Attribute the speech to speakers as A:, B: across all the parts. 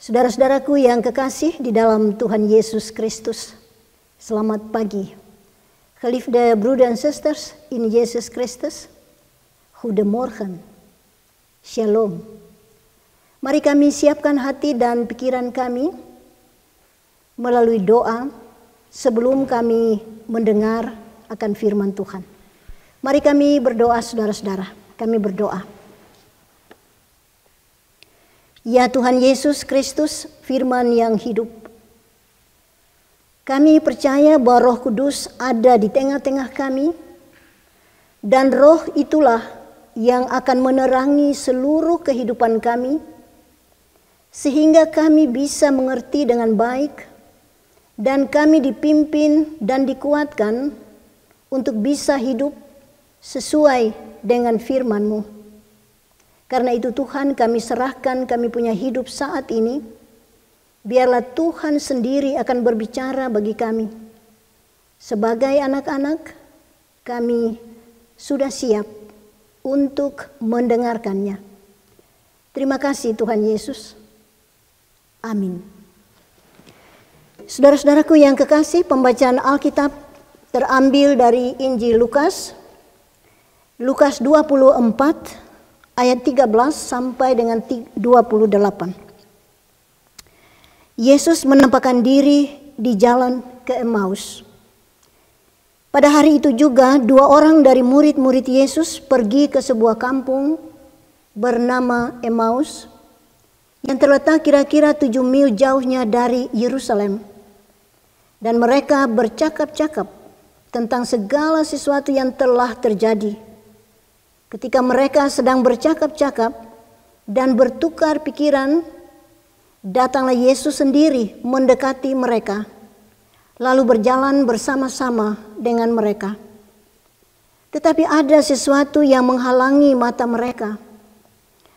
A: Saudara-saudaraku yang kekasih di dalam Tuhan Yesus Kristus, selamat pagi. Geliefde broeders en zusters in Jezus Christus, goedemorgen, shalom. Mari kami siapkan hati dan pikiran kami melalui doa sebelum kami mendengar akan firman Tuhan. Mari kami berdoa, saudara-saudara, kami berdoa. Ya Tuhan Yesus Kristus, firman yang hidup. Kami percaya bahwa Roh Kudus ada di tengah-tengah kami, dan Roh itulah yang akan menerangi seluruh kehidupan kami, sehingga kami bisa mengerti dengan baik, dan kami dipimpin dan dikuatkan untuk bisa hidup sesuai dengan firman-Mu. Karena itu Tuhan, kami serahkan kami punya hidup saat ini. Biarlah Tuhan sendiri akan berbicara bagi kami. Sebagai anak-anak, kami sudah siap untuk mendengarkannya. Terima kasih Tuhan Yesus. Amin. Saudara-saudaraku yang kekasih, pembacaan Alkitab terambil dari Injil Lukas. Lukas 24 ayat 13 sampai dengan 28. Yesus menampakkan diri di jalan ke Emmaus. Pada hari itu juga 2 orang dari murid-murid Yesus pergi ke sebuah kampung bernama Emmaus yang terletak kira-kira 7 mil jauhnya dari Yerusalem. Dan mereka bercakap-cakap tentang segala sesuatu yang telah terjadi. Ketika mereka sedang bercakap-cakap dan bertukar pikiran, datanglah Yesus sendiri mendekati mereka, lalu berjalan bersama-sama dengan mereka. Tetapi ada sesuatu yang menghalangi mata mereka,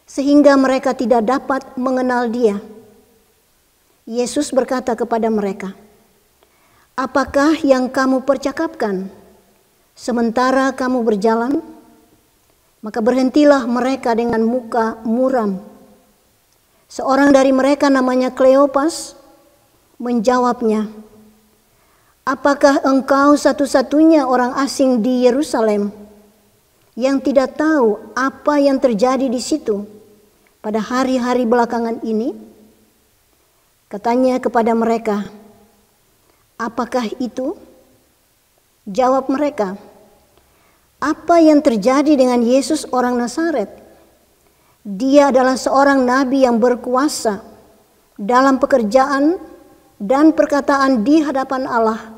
A: sehingga mereka tidak dapat mengenal Dia. Yesus berkata kepada mereka, "Apakah yang kamu percakapkan sementara kamu berjalan?" Maka berhentilah mereka dengan muka muram. Seorang dari mereka namanya Kleopas menjawabnya, "Apakah engkau satu-satunya orang asing di Yerusalem yang tidak tahu apa yang terjadi di situ pada hari-hari belakangan ini?" Katanya kepada mereka, "Apakah itu?" Jawab mereka, "Apa yang terjadi dengan Yesus orang Nazaret? Dia adalah seorang nabi yang berkuasa dalam pekerjaan dan perkataan di hadapan Allah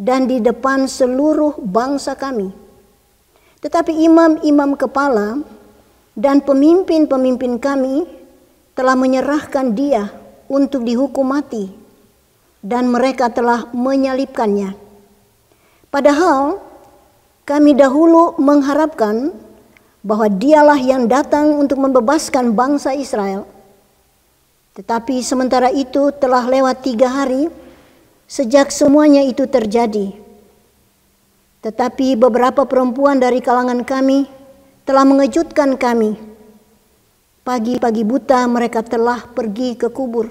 A: dan di depan seluruh bangsa kami. Tetapi imam-imam kepala dan pemimpin-pemimpin kami telah menyerahkan Dia untuk dihukum mati, dan mereka telah menyalibkannya. Padahal kami dahulu mengharapkan bahwa Dialah yang datang untuk membebaskan bangsa Israel. Tetapi sementara itu telah lewat 3 hari sejak semuanya itu terjadi. Tetapi beberapa perempuan dari kalangan kami telah mengejutkan kami. Pagi-pagi buta mereka telah pergi ke kubur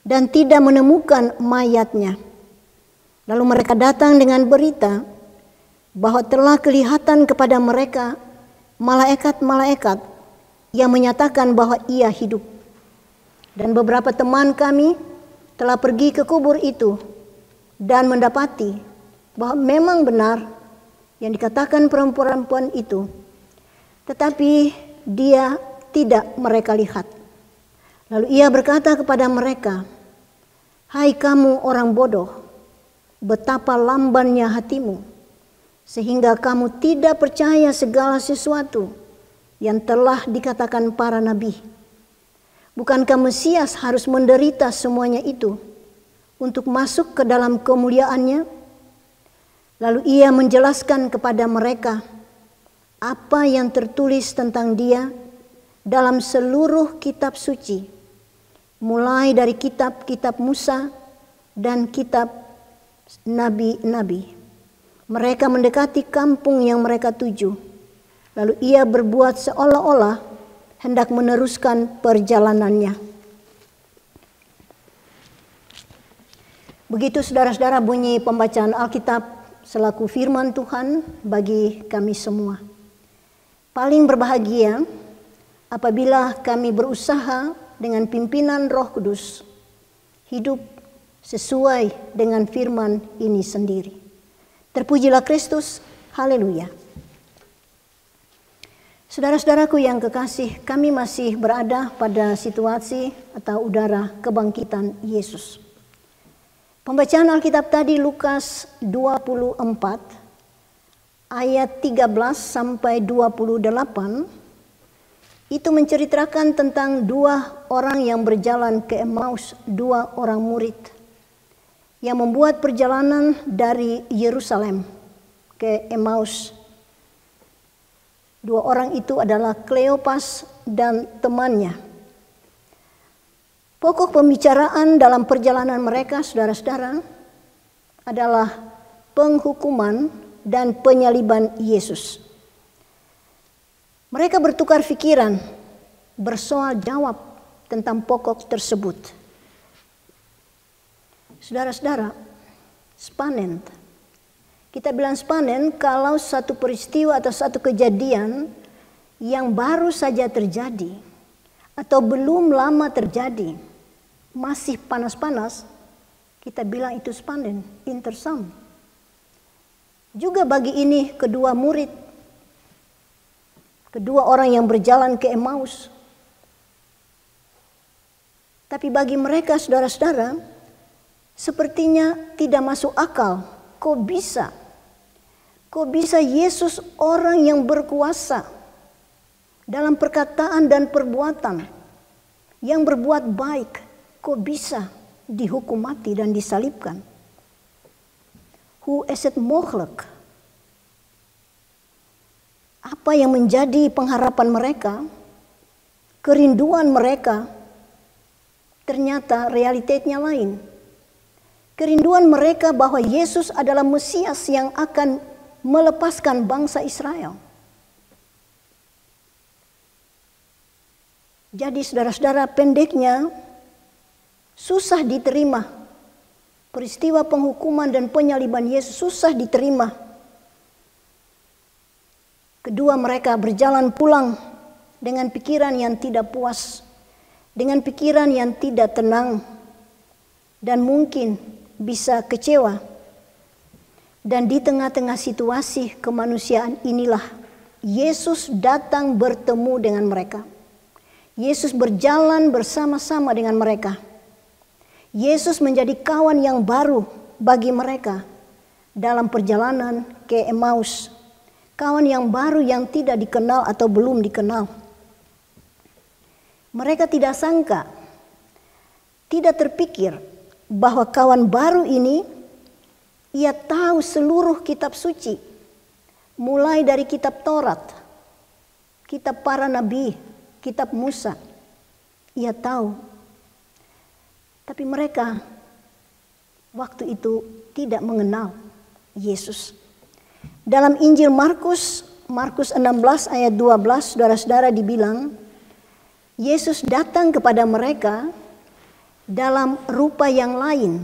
A: dan tidak menemukan mayatnya. Lalu mereka datang dengan berita bahwa telah kelihatan kepada mereka malaikat-malaikat yang menyatakan bahwa Ia hidup. Dan beberapa teman kami telah pergi ke kubur itu dan mendapati bahwa memang benar yang dikatakan perempuan-perempuan itu, tetapi Dia tidak mereka lihat. Lalu Ia berkata kepada mereka, "Hai kamu orang bodoh, betapa lambannya hatimu, sehingga kamu tidak percaya segala sesuatu yang telah dikatakan para nabi. Bukankah Mesias harus menderita semuanya itu untuk masuk ke dalam kemuliaannya?" Lalu Ia menjelaskan kepada mereka apa yang tertulis tentang Dia dalam seluruh kitab suci, mulai dari kitab-kitab Musa dan kitab nabi-nabi. Mereka mendekati kampung yang mereka tuju. Lalu Ia berbuat seolah-olah hendak meneruskan perjalanannya. Begitu saudara-saudara bunyi pembacaan Alkitab selaku firman Tuhan bagi kami semua. Paling berbahagia apabila kami berusaha dengan pimpinan Roh Kudus hidup sesuai dengan firman ini sendiri. Terpujilah Kristus, haleluya. Saudara-saudaraku yang kekasih, kami masih berada pada situasi atau udara kebangkitan Yesus. Pembacaan Alkitab tadi Lukas 24 ayat 13 sampai 28 itu menceritakan tentang dua orang yang berjalan ke Emmaus, dua orang murid yang membuat perjalanan dari Yerusalem ke Emmaus. Dua orang itu adalah Kleopas dan temannya. Pokok pembicaraan dalam perjalanan mereka, saudara-saudara, adalah penghukuman dan penyaliban Yesus. Mereka bertukar pikiran, bersoal jawab tentang pokok tersebut. Saudara-saudara, spanen. Kita bilang spanen kalau satu peristiwa atau satu kejadian yang baru saja terjadi atau belum lama terjadi, masih panas-panas, kita bilang itu spanen, intersam. Juga bagi ini kedua murid, kedua orang yang berjalan ke Emmaus. Tapi bagi mereka saudara-saudara, sepertinya tidak masuk akal. Kok bisa? Kok bisa Yesus orang yang berkuasa dalam perkataan dan perbuatan, yang berbuat baik, kok bisa dihukum mati dan disalibkan? Hoe is het mogelijk? Apa yang menjadi pengharapan mereka, kerinduan mereka, ternyata realitasnya lain. Kerinduan mereka bahwa Yesus adalah Mesias yang akan melepaskan bangsa Israel. Jadi saudara-saudara, pendeknya susah diterima. Peristiwa penghukuman dan penyaliban Yesus susah diterima. Kedua mereka berjalan pulang dengan pikiran yang tidak puas, dengan pikiran yang tidak tenang, dan mungkin bisa kecewa. Dan di tengah-tengah situasi kemanusiaan inilah Yesus datang bertemu dengan mereka. Yesus berjalan bersama-sama dengan mereka. Yesus menjadi kawan yang baru bagi mereka dalam perjalanan ke Emmaus. Kawan yang baru yang tidak dikenal atau belum dikenal. Mereka tidak sangka, tidak terpikir bahwa kawan baru ini ia tahu seluruh kitab suci. Mulai dari kitab Taurat, kitab para nabi, kitab Musa. Ia tahu. Tapi mereka waktu itu tidak mengenal Yesus. Dalam Injil Markus 16 ayat 12, saudara-saudara dibilang, Yesus datang kepada mereka dalam rupa yang lain,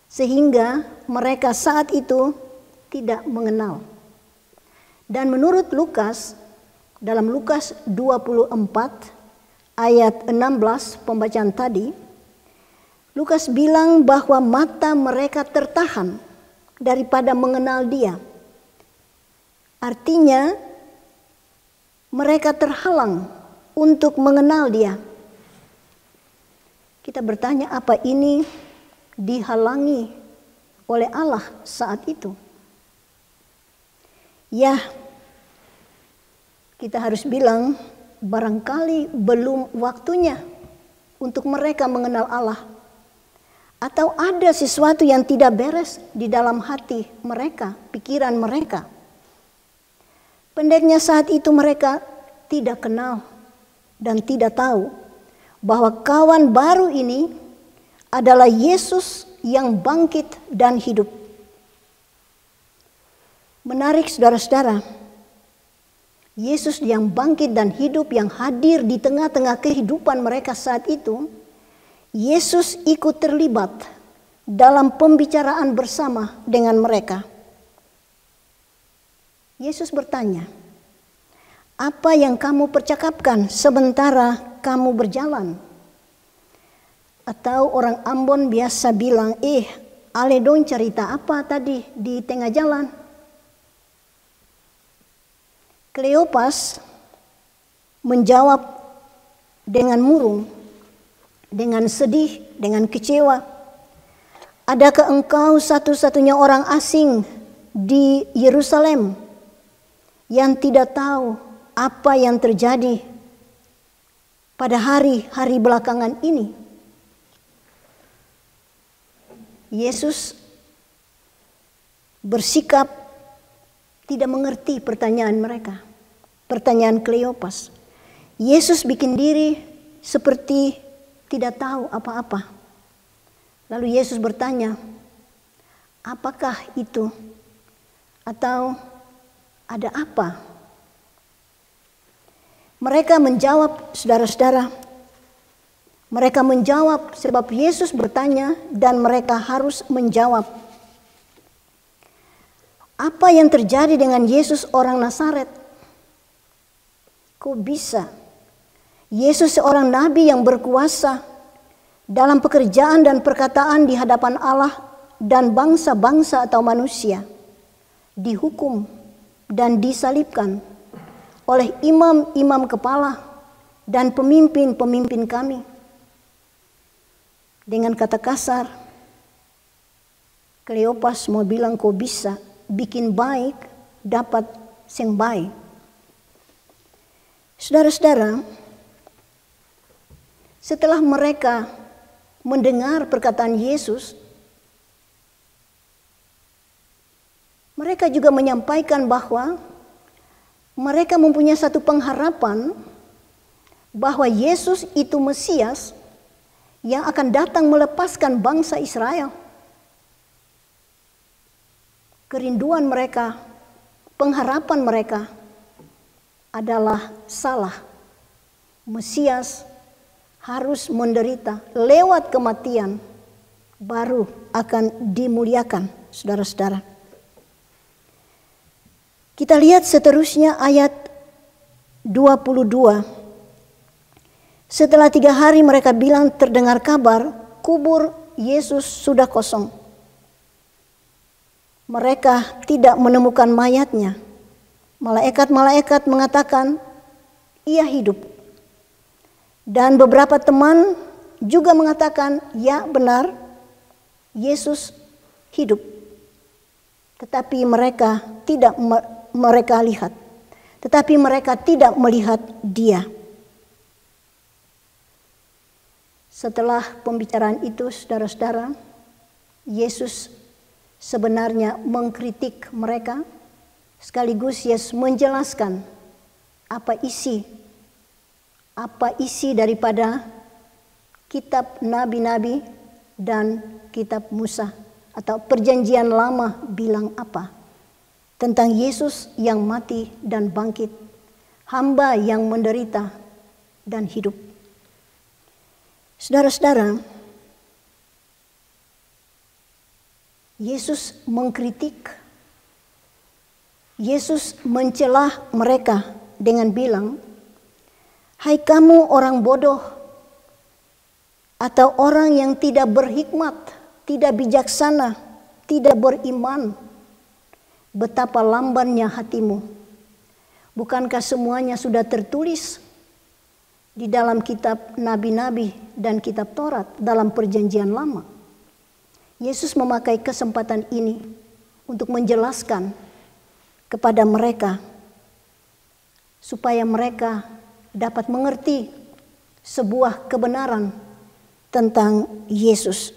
A: sehingga mereka saat itu tidak mengenal. Dan menurut Lukas, dalam Lukas 24 ayat 16 pembacaan tadi, Lukas bilang bahwa mata mereka tertahan daripada mengenal Dia. Artinya mereka terhalang untuk mengenal Dia. Kita bertanya, apa ini dihalangi oleh Allah saat itu? Ya, kita harus bilang barangkali belum waktunya untuk mereka mengenal Allah. Atau ada sesuatu yang tidak beres di dalam hati mereka, pikiran mereka. Pendeknya saat itu mereka tidak kenal dan tidak tahu bahwa kawan baru ini adalah Yesus yang bangkit dan hidup. Menarik saudara-saudara, Yesus yang bangkit dan hidup yang hadir di tengah-tengah kehidupan mereka saat itu, Yesus ikut terlibat dalam pembicaraan bersama dengan mereka. Yesus bertanya, "Apa yang kamu percakapkan sementara kamu berjalan?" Atau orang Ambon biasa bilang, ale dong cerita apa tadi di tengah jalan? Kleopas menjawab dengan murung, dengan sedih, dengan kecewa. "Adakah engkau satu-satunya orang asing di Yerusalem yang tidak tahu apa yang terjadi pada hari-hari belakangan ini?" Yesus bersikap tidak mengerti pertanyaan mereka, pertanyaan Kleopas. Yesus bikin diri seperti tidak tahu apa-apa. Lalu Yesus bertanya, "Apakah itu?" Atau "Ada apa?" Mereka menjawab, saudara-saudara, mereka menjawab sebab Yesus bertanya dan mereka harus menjawab. Apa yang terjadi dengan Yesus orang Nazaret? Kok bisa? Yesus seorang nabi yang berkuasa dalam pekerjaan dan perkataan di hadapan Allah dan bangsa-bangsa atau manusia, dihukum dan disalibkan oleh imam-imam kepala dan pemimpin-pemimpin kami. Dengan kata kasar, Kleopas mau bilang, kok bisa bikin baik dapat sing baik. Saudara-saudara, setelah mereka mendengar perkataan Yesus, mereka juga menyampaikan bahwa mereka mempunyai satu pengharapan bahwa Yesus itu Mesias yang akan datang melepaskan bangsa Israel. Kerinduan mereka, pengharapan mereka adalah salah. Mesias harus menderita lewat kematian, baru akan dimuliakan, saudara-saudara. Kita lihat seterusnya ayat 22. Setelah 3 hari mereka bilang terdengar kabar kubur Yesus sudah kosong. Mereka tidak menemukan mayatnya. Malaikat-malaikat mengatakan ia hidup. Dan beberapa teman juga mengatakan ya benar Yesus hidup. Tetapi mereka tidak lihat. Tetapi mereka tidak melihat dia. Setelah pembicaraan itu, saudara-saudara, Yesus sebenarnya mengkritik mereka, sekaligus Yesus menjelaskan apa isi daripada kitab nabi-nabi dan kitab Musa atau perjanjian lama bilang apa tentang Yesus yang mati dan bangkit, hamba yang menderita dan hidup. Saudara-saudara, Yesus mengkritik, Yesus mencelah mereka dengan bilang, "Hai kamu orang bodoh atau orang yang tidak berhikmat, tidak bijaksana, tidak beriman, betapa lambannya hatimu. Bukankah semuanya sudah tertulis di dalam kitab nabi-nabi dan kitab Taurat dalam perjanjian lama?" Yesus memakai kesempatan ini untuk menjelaskan kepada mereka supaya mereka dapat mengerti sebuah kebenaran tentang Yesus.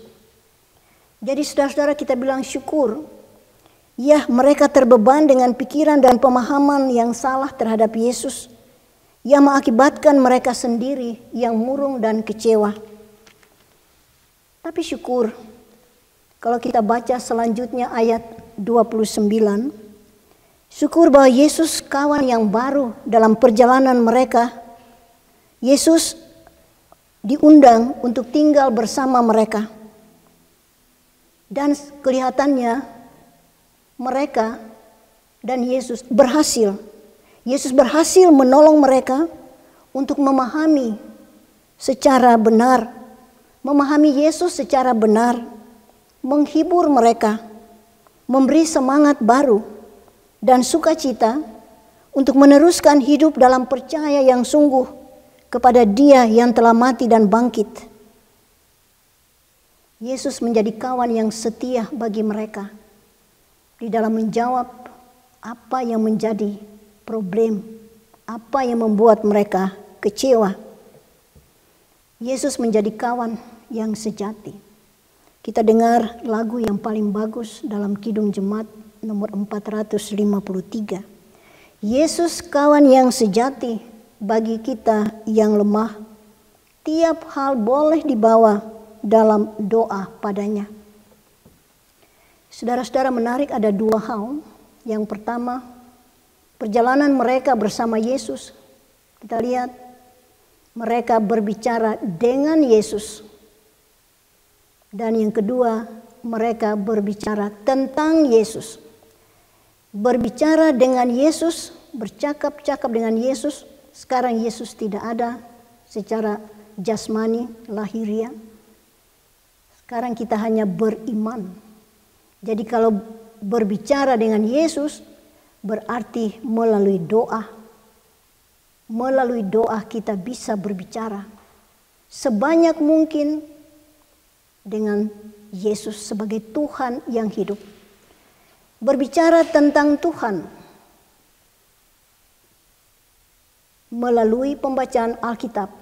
A: Jadi saudara-saudara, kita bilang syukur. Ya, mereka terbeban dengan pikiran dan pemahaman yang salah terhadap Yesus, yang mengakibatkan mereka sendiri yang murung dan kecewa. Tapi syukur, kalau kita baca selanjutnya ayat 29, syukur bahwa Yesus kawan yang baru dalam perjalanan mereka. Yesus diundang untuk tinggal bersama mereka. Dan kelihatannya mereka dan Yesus berhasil. Yesus berhasil menolong mereka untuk memahami secara benar, memahami Yesus secara benar, menghibur mereka, memberi semangat baru dan sukacita untuk meneruskan hidup dalam percaya yang sungguh kepada Dia yang telah mati dan bangkit. Yesus menjadi kawan yang setia bagi mereka di dalam menjawab apa yang menjadi problem, apa yang membuat mereka kecewa. Yesus menjadi kawan yang sejati. Kita dengar lagu yang paling bagus dalam Kidung Jemaat nomor 453. Yesus kawan yang sejati bagi kita yang lemah. Tiap hal boleh dibawa dalam doa padanya. Saudara-saudara, menarik ada dua hal. Yang pertama, perjalanan mereka bersama Yesus. Kita lihat mereka berbicara dengan Yesus. Dan yang kedua, mereka berbicara tentang Yesus. Berbicara dengan Yesus, bercakap-cakap dengan Yesus. Sekarang Yesus tidak ada secara jasmani, lahiriah. Sekarang kita hanya beriman. Jadi kalau berbicara dengan Yesus berarti melalui doa. Melalui doa kita bisa berbicara sebanyak mungkin dengan Yesus sebagai Tuhan yang hidup. Berbicara tentang Tuhan melalui pembacaan Alkitab.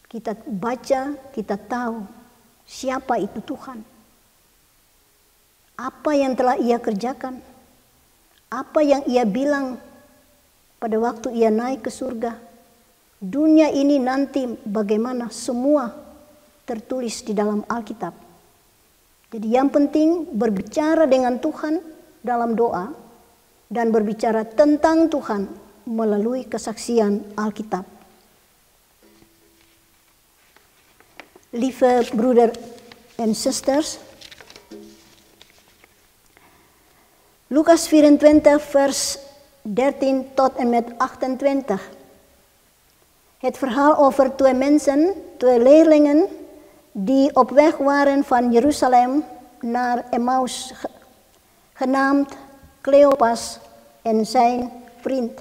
A: Kita baca, kita tahu siapa itu Tuhan. Apa yang telah Ia kerjakan. Apa yang Ia bilang pada waktu Ia naik ke surga. Dunia ini nanti bagaimana, semua tertulis di dalam Alkitab. Jadi yang penting berbicara dengan Tuhan dalam doa dan berbicara tentang Tuhan melalui kesaksian Alkitab. Lieve broeder en zusters, Lukas 24 vers 13 tot en met 28. Het verhaal over twee mensen, twee leerlingen, die op weg waren van Jeruzalem naar Emmaus, genaamd Cleopas en zijn vriend.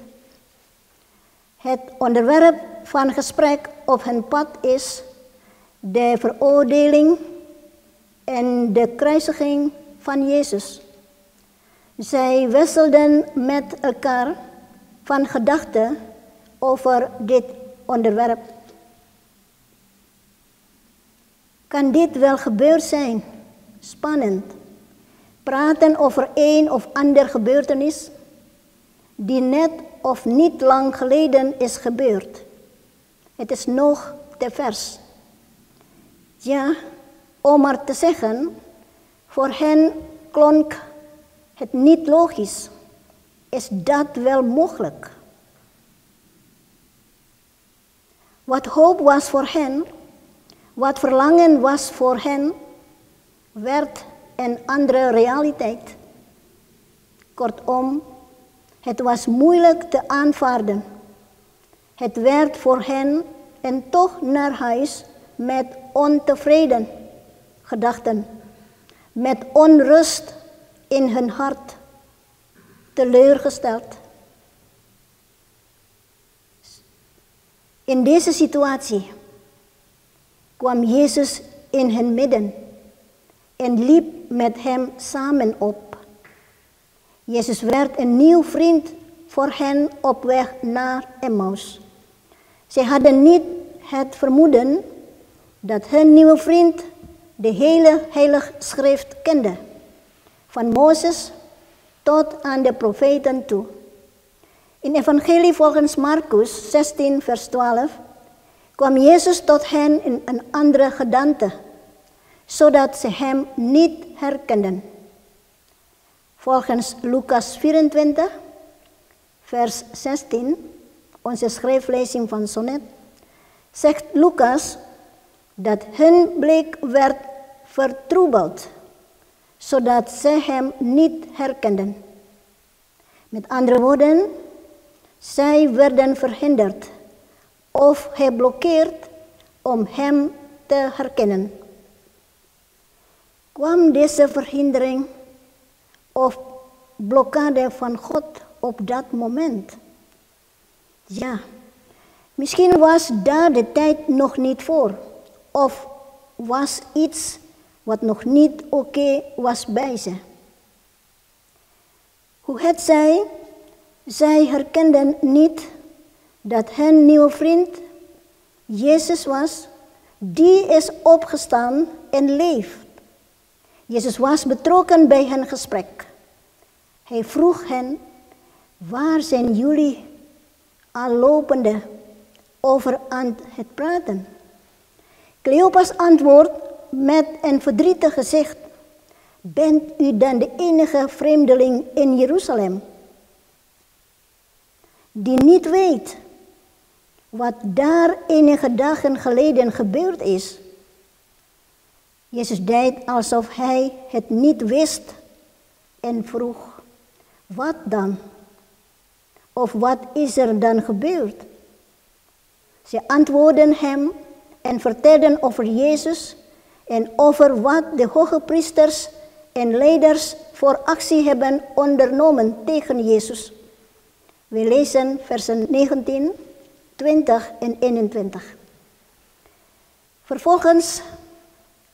A: Het onderwerp van gesprek op hun pad is de veroordeling en de kruisiging van Jezus. Zij wisselden met elkaar van gedachten over dit onderwerp. Kan dit wel gebeurd zijn? Spannend. Praten over een of ander gebeurtenis die net of niet lang geleden is gebeurd. Het is nog te vers. Ja, om maar te zeggen, voor hen klonk het niet logisch. Is dat wel mogelijk? Wat hoop was voor hen, wat verlangen was voor hen, werd een andere realiteit. Kortom, het was moeilijk te aanvaarden. Het werd voor hen een tocht naar huis met ontevreden gedachten, met onrust in hun hart, teleurgesteld. In deze situatie kwam Jezus in hun midden en liep met hem samen op. Jezus werd een nieuw vriend voor hen op weg naar Emmaus. Zij hadden niet het vermoeden dat hun nieuwe vriend de hele Heilige Schrift kende, van Mozes tot aan de profeten toe. In Evangelie volgens Markus 16 vers 12 kwam Jezus tot hen in een andere gedaante, zodat ze hem niet herkenden. Volgens Lukas 24 vers 16, onze schrijflezing van Sonnet, zegt Lucas dat hun blik werd vertroebeld zodat ze hem niet herkenden. Met andere woorden, zij werden verhinderd of geblokkeerd om hem te herkennen. Kwam deze verhindering of blokkade van God op dat moment? Ja, misschien was daar de tijd nog niet voor, of was iets wat nog niet oké was bij ze. Hoe het zij herkenden niet dat hun nieuwe vriend Jezus was, die is opgestaan en leeft. Jezus was betrokken bij hun gesprek. Hij vroeg hen, waar zijn jullie al lopende over aan het praten? Cleopas antwoordt met een verdrietig gezicht, bent u dan de enige vreemdeling in Jeruzalem, die niet weet wat daar enige dagen geleden gebeurd is? Jezus deed alsof hij het niet wist en vroeg, wat dan? Of wat is er dan gebeurd? Ze antwoordden hem en vertelden over Jezus en over wat de hoge priesters en leiders voor actie hebben ondernomen tegen Jezus. We lezen versen 19, 20 en 21. Vervolgens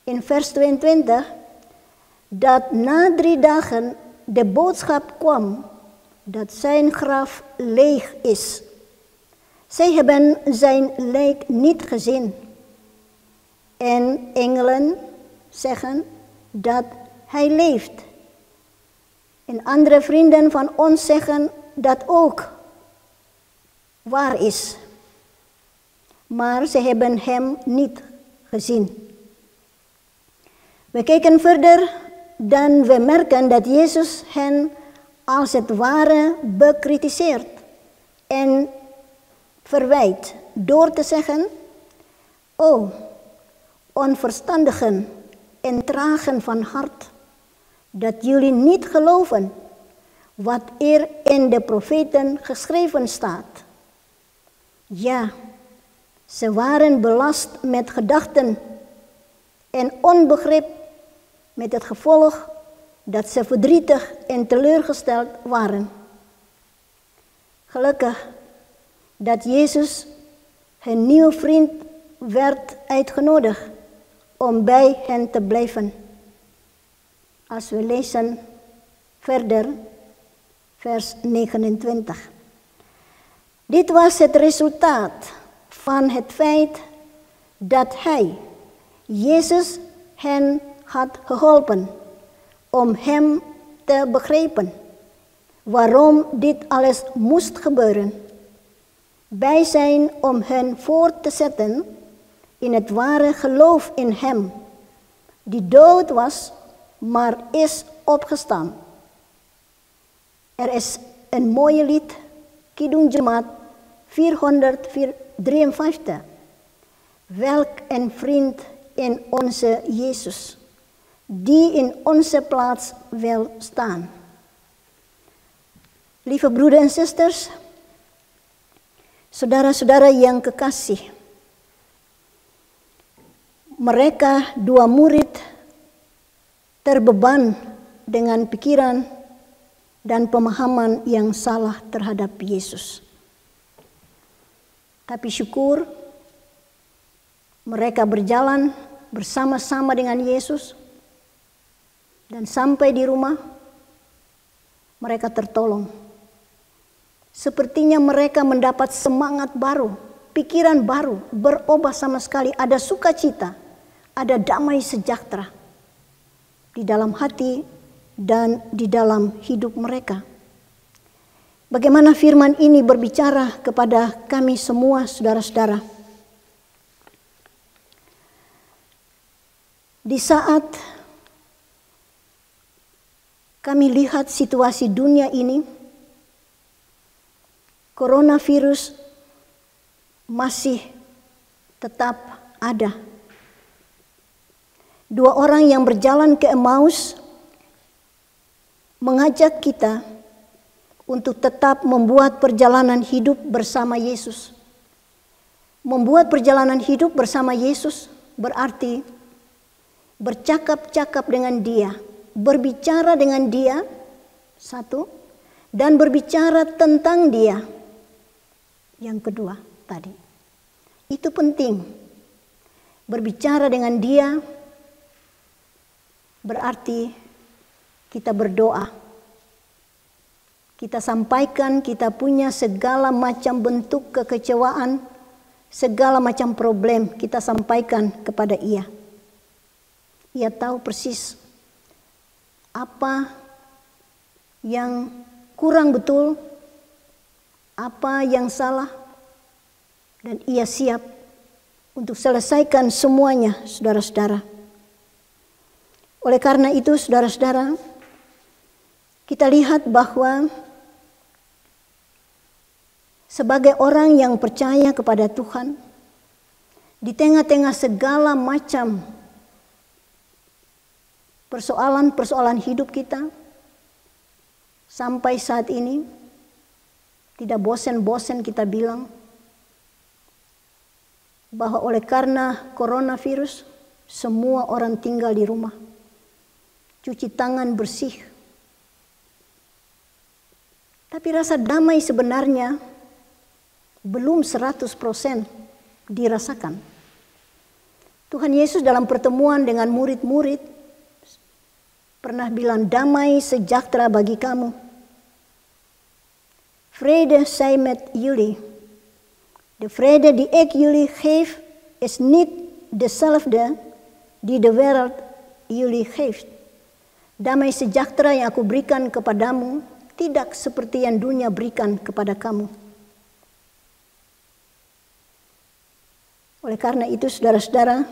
A: in vers 22, dat na 3 dagen de boodschap kwam dat zijn graf leeg is. Zij hebben zijn lijk niet gezien. En engelen zeggen dat hij leeft. En andere vrienden van ons zeggen dat ook waar is. Maar ze hebben hem niet gezien. We kijken verder, dan we merken dat Jezus hen als het ware bekritiseert en verwijt door te zeggen, o onverstandigen en tragen van hart, dat jullie niet geloven wat er in de profeten geschreven staat. Ja, ze waren belast met gedachten en onbegrip, met het gevolg dat ze verdrietig en teleurgesteld waren. Gelukkig dat Jezus, hun nieuwe vriend, werd uitgenodigd om bij hen te blijven. Als we lezen verder, vers 29. Dit was het resultaat van het feit dat hij, Jezus, hen had geholpen om hem te begrijpen waarom dit alles moest gebeuren. Bij zijn om hen voor te zetten in het ware geloof in hem, die dood was, maar is opgestaan. Er is een mooie lied, Kidung Jemaat 453. Welk een vriend in onze Jezus, die in onze plaats wil staan. Lieve broeders en zusters, saudara-saudara yang kekasih, mereka 2 murid terbeban dengan pikiran dan pemahaman yang salah terhadap Yesus. Tapi syukur mereka berjalan bersama-sama dengan Yesus dan sampai di rumah mereka tertolong. Sepertinya mereka mendapat semangat baru, pikiran baru, berubah sama sekali, ada sukacita, ada damai sejahtera di dalam hati dan di dalam hidup mereka. Bagaimana firman ini berbicara kepada kami semua, saudara-saudara. Di saat kami lihat situasi dunia ini, coronavirus masih tetap ada. 2 orang yang berjalan ke Emmaus mengajak kita untuk tetap membuat perjalanan hidup bersama Yesus. Membuat perjalanan hidup bersama Yesus berarti bercakap-cakap dengan Dia, berbicara dengan Dia, satu, dan berbicara tentang Dia. Yang kedua tadi, itu penting. Berbicara dengan Dia berarti kita berdoa. Kita sampaikan kita punya segala macam bentuk kekecewaan, segala macam problem kita sampaikan kepada Ia. Ia tahu persis apa yang kurang betul, apa yang salah, dan Ia siap untuk selesaikan semuanya, saudara-saudara. Oleh karena itu, saudara-saudara, kita lihat bahwa sebagai orang yang percaya kepada Tuhan, di tengah-tengah segala macam persoalan-persoalan hidup kita, sampai saat ini, tidak bosan-bosan kita bilang bahwa oleh karena coronavirus, semua orang tinggal di rumah. Cuci tangan bersih. Tapi rasa damai sebenarnya belum 100% dirasakan. Tuhan Yesus dalam pertemuan dengan murid-murid pernah bilang, damai sejahtera bagi kamu. Vrede zij met jullie. De vrede die ik jullie geef is niet dezelfde die de wereld jullie geeft. Damai sejahtera yang aku berikan kepadamu tidak seperti yang dunia berikan kepada kamu. Oleh karena itu, saudara-saudara,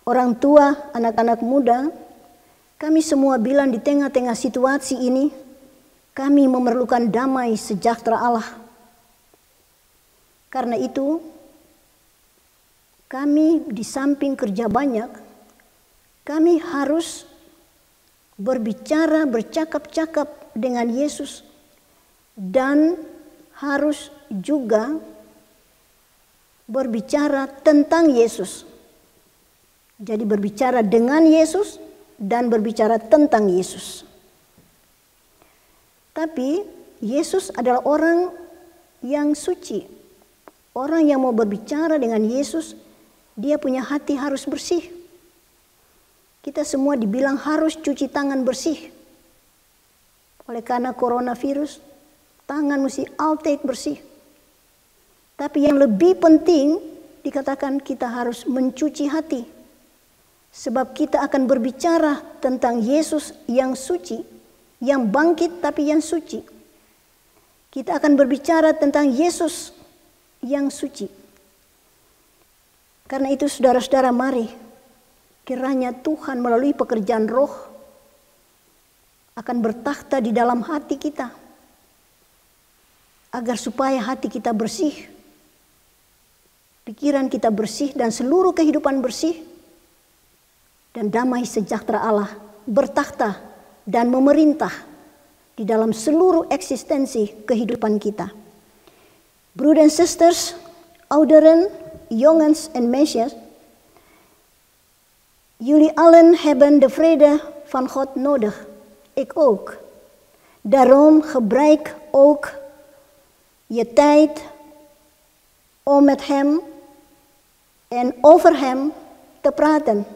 A: orang tua, anak-anak muda, kami semua bilang di tengah-tengah situasi ini, kami memerlukan damai sejahtera Allah. Karena itu, kami di samping kerja banyak, kami harus berbicara, bercakap-cakap dengan Yesus, dan harus juga berbicara tentang Yesus. Jadi berbicara dengan Yesus dan berbicara tentang Yesus. Tapi Yesus adalah orang yang suci. Orang yang mau berbicara dengan Yesus, dia punya hati harus bersih. Kita semua dibilang harus cuci tangan bersih. Oleh karena coronavirus, tangan mesti always bersih. Tapi yang lebih penting dikatakan kita harus mencuci hati. Sebab kita akan berbicara tentang Yesus yang suci, yang bangkit tapi yang suci. Kita akan berbicara tentang Yesus yang suci. Karena itu saudara-saudara, mari kiranya Tuhan melalui pekerjaan Roh akan bertakhta di dalam hati kita. Agar supaya hati kita bersih, pikiran kita bersih, dan seluruh kehidupan bersih. Dan damai sejahtera Allah bertakhta dan memerintah di dalam seluruh eksistensi kehidupan kita. Broeders en sisters, ouderen, jongens en meisjes, jullie allen hebben de vrede van God nodig. Ik ook. Daarom gebruik ook je tijd om met hem en over hem te praten.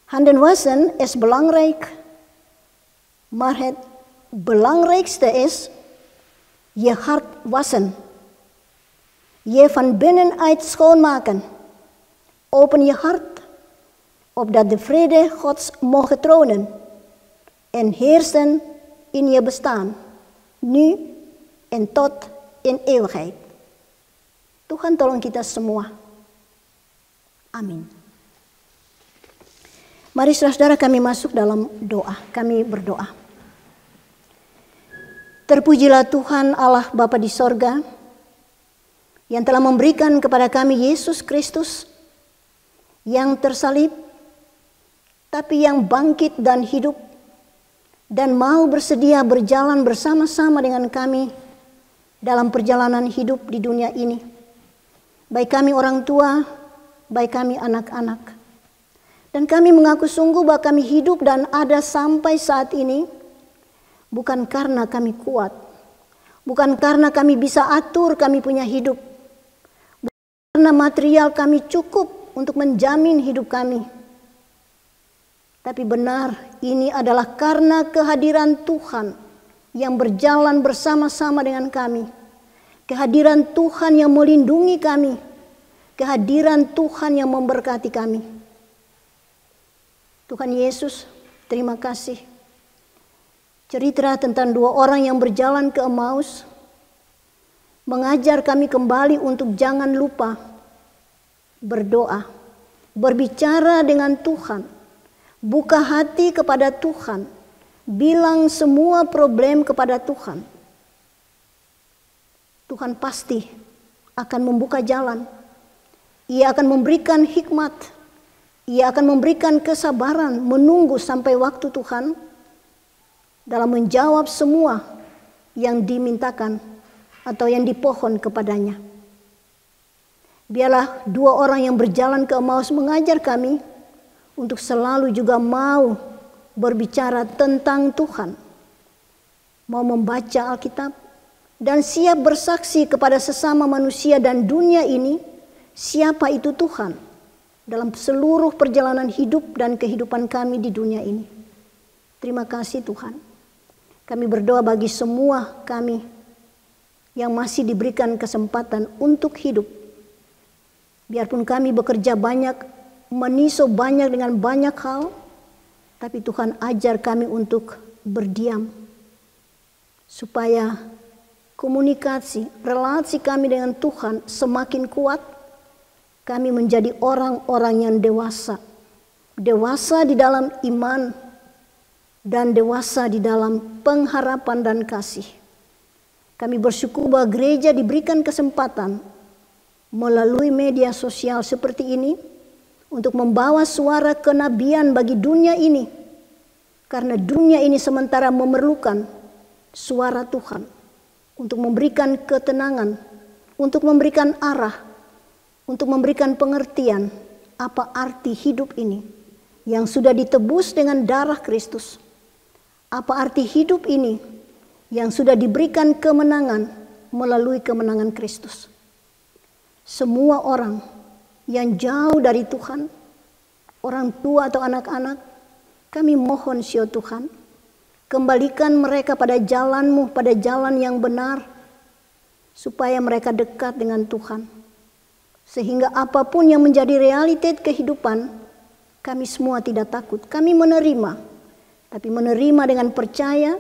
A: Handen wassen is belangrijk, maar het belangrijkste is je hart wassen. Je van binnenuit schoonmaken. Open je hart, opdat de vrede Gods mogen tronen en heersen in je bestaan, nu en tot in eeuwigheid. Tuhan tolong kita semua. Amin. Mari saudara-saudara, kami masuk dalam doa. Kami berdoa. Terpujilah Tuhan Allah Bapa di sorga, yang telah memberikan kepada kami Yesus Kristus, yang tersalib, tapi yang bangkit dan hidup, dan mau bersedia berjalan bersama-sama dengan kami dalam perjalanan hidup di dunia ini. Baik kami orang tua, baik kami anak-anak. Dan kami mengaku sungguh bahwa kami hidup dan ada sampai saat ini bukan karena kami kuat, bukan karena kami bisa atur kami punya hidup, bukan karena material kami cukup untuk menjamin hidup kami. Tapi benar, ini adalah karena kehadiran Tuhan yang berjalan bersama-sama dengan kami. Kehadiran Tuhan yang melindungi kami. Kehadiran Tuhan yang memberkati kami. Tuhan Yesus, terima kasih. Cerita tentang dua orang yang berjalan ke Emmaus mengajar kami kembali untuk jangan lupa berdoa, berbicara dengan Tuhan, buka hati kepada Tuhan, bilang semua problem kepada Tuhan. Tuhan pasti akan membuka jalan. Ia akan memberikan hikmat. Ia akan memberikan kesabaran menunggu sampai waktu Tuhan dalam menjawab semua yang dimintakan atau yang dipohon kepadanya. Biarlah dua orang yang berjalan ke Emmaus mengajar kami untuk selalu juga mau berbicara tentang Tuhan, mau membaca Alkitab, dan siap bersaksi kepada sesama manusia dan dunia ini siapa itu Tuhan dalam seluruh perjalanan hidup dan kehidupan kami di dunia ini. Terima kasih Tuhan. Kami berdoa bagi semua kami yang masih diberikan kesempatan untuk hidup. Biarpun kami bekerja banyak, meniso banyak dengan banyak hal, tapi Tuhan ajar kami untuk berdiam. Supaya komunikasi, relasi kami dengan Tuhan semakin kuat. Kami menjadi orang-orang yang dewasa. Dewasa di dalam iman dan dewasa di dalam pengharapan dan kasih. Kami bersyukur bahwa gereja diberikan kesempatan melalui media sosial seperti ini untuk membawa suara kenabian bagi dunia ini. Karena dunia ini sementara memerlukan suara Tuhan untuk memberikan ketenangan, untuk memberikan arah, untuk memberikan pengertian apa arti hidup ini yang sudah ditebus dengan darah Kristus. Apa arti hidup ini yang sudah diberikan kemenangan melalui kemenangan Kristus. Semua orang yang jauh dari Tuhan, orang tua atau anak-anak, kami mohon Sio Tuhan, kembalikan mereka pada jalan-Mu, pada jalan yang benar, supaya mereka dekat dengan Tuhan. Sehingga apapun yang menjadi realitas kehidupan, kami semua tidak takut. Kami menerima, tapi menerima dengan percaya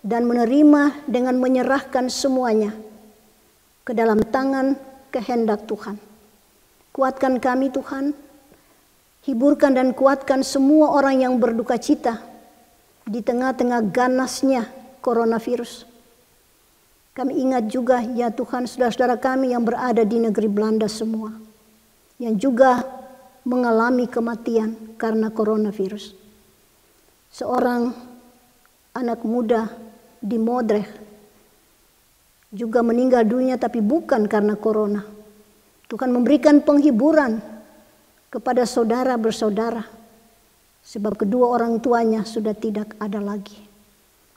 A: dan menerima dengan menyerahkan semuanya ke dalam tangan kehendak Tuhan. Kuatkan kami Tuhan, hiburkan dan kuatkan semua orang yang berduka cita di tengah-tengah ganasnya coronavirus. Kami ingat juga ya Tuhan saudara-saudara kami yang berada di negeri Belanda semua, yang juga mengalami kematian karena coronavirus. Seorang anak muda di Modrecht juga meninggal dunia tapi bukan karena corona. Tuhan memberikan penghiburan kepada saudara bersaudara sebab kedua orang tuanya sudah tidak ada lagi.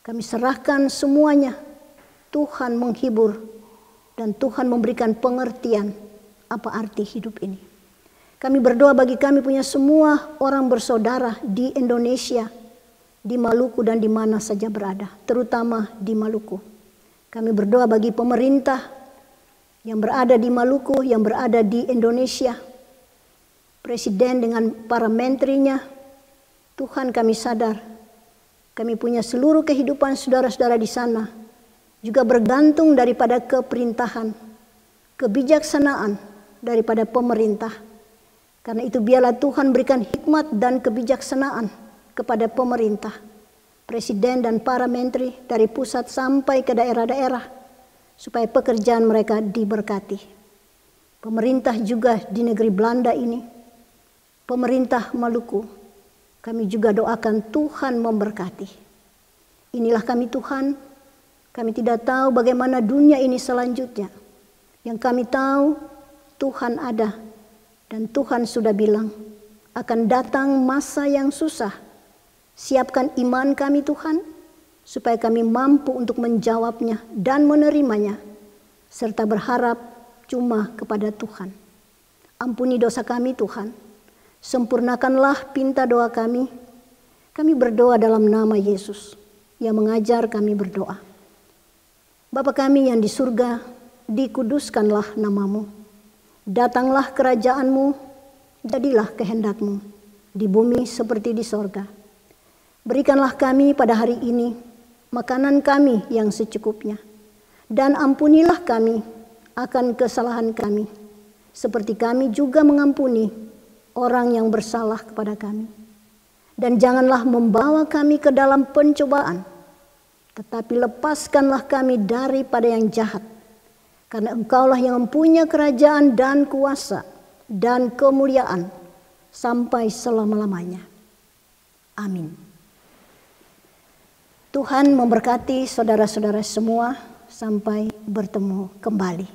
A: Kami serahkan semuanya. Tuhan menghibur dan Tuhan memberikan pengertian apa arti hidup ini. Kami berdoa bagi kami punya semua orang bersaudara di Indonesia, di Maluku dan di mana saja berada, terutama di Maluku. Kami berdoa bagi pemerintah yang berada di Maluku, yang berada di Indonesia, Presiden dengan para menterinya. Tuhan kami sadar, kami punya seluruh kehidupan saudara-saudara di sana juga bergantung daripada keperintahan, kebijaksanaan daripada pemerintah. Karena itu biarlah Tuhan berikan hikmat dan kebijaksanaan kepada pemerintah, presiden dan para menteri dari pusat sampai ke daerah-daerah, supaya pekerjaan mereka diberkati. Pemerintah juga di negeri Belanda ini, pemerintah Maluku, kami juga doakan Tuhan memberkati. Inilah kami Tuhan, kami tidak tahu bagaimana dunia ini selanjutnya. Yang kami tahu Tuhan ada dan Tuhan sudah bilang akan datang masa yang susah. Siapkan iman kami Tuhan, supaya kami mampu untuk menjawabnya dan menerimanya, serta berharap cuma kepada Tuhan. Ampuni dosa kami Tuhan, sempurnakanlah pinta doa kami. Kami berdoa dalam nama Yesus yang mengajar kami berdoa. Bapa kami yang di surga, dikuduskanlah namamu. Datanglah kerajaanmu, jadilah kehendakmu di bumi seperti di sorga. Berikanlah kami pada hari ini makanan kami yang secukupnya. Dan ampunilah kami akan kesalahan kami, seperti kami juga mengampuni orang yang bersalah kepada kami. Dan janganlah membawa kami ke dalam pencobaan, tetapi lepaskanlah kami daripada yang jahat. Karena Engkaulah yang mempunyai kerajaan dan kuasa dan kemuliaan sampai selama-lamanya. Amin. Tuhan memberkati saudara-saudara semua, sampai bertemu kembali.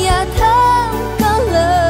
B: Ia tak kalah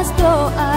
B: atas doa